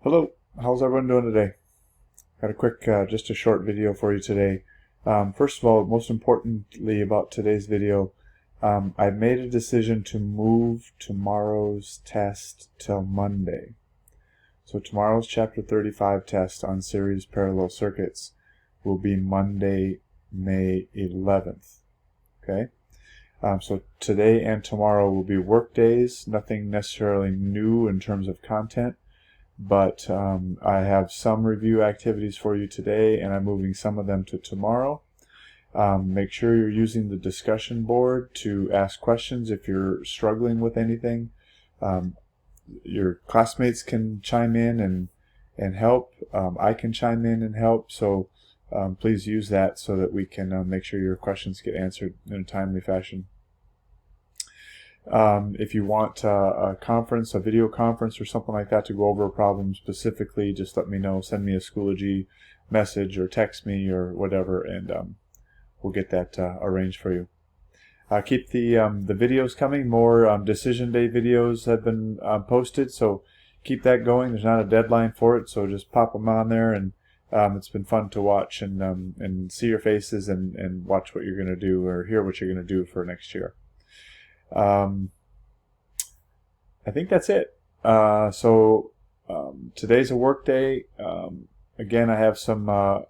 Hello, how's everyone doing today? Got a quick, just a short video for you today. First of all, most importantly about today's video, I've made a decision to move tomorrow's test till Monday. So tomorrow's Chapter 35 test on series parallel circuits will be Monday, May 11th. Okay? So today and tomorrow will be work days, nothing necessarily new in terms of content. But I have some review activities for you today, and I'm moving some of them to tomorrow. Make sure you're using the discussion board to ask questions if you're struggling with anything. Your classmates can chime in and help. I can chime in and help, so please use that so that we can make sure your questions get answered in a timely fashion. If you want a conference, a video conference or something like that to go over a problem specifically, just let me know. Send me a Schoology message or text me or whatever, and we'll get that arranged for you. Keep the videos coming. More decision day videos have been posted, so keep that going. There's not a deadline for it, so just pop them on there, and it's been fun to watch and see your faces and watch what you're going to do or hear what you're going to do for next year. I think that's it. Today's a work day. Again, I have some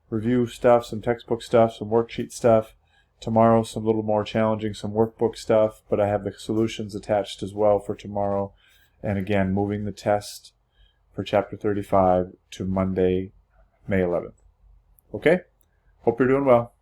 review stuff, some textbook stuff, some worksheet stuff. Tomorrow, some little more challenging, some workbook stuff, but I have the solutions attached as well for tomorrow. And again, moving the test for Chapter 35 to Monday, May 11th. Okay? Hope you're doing well.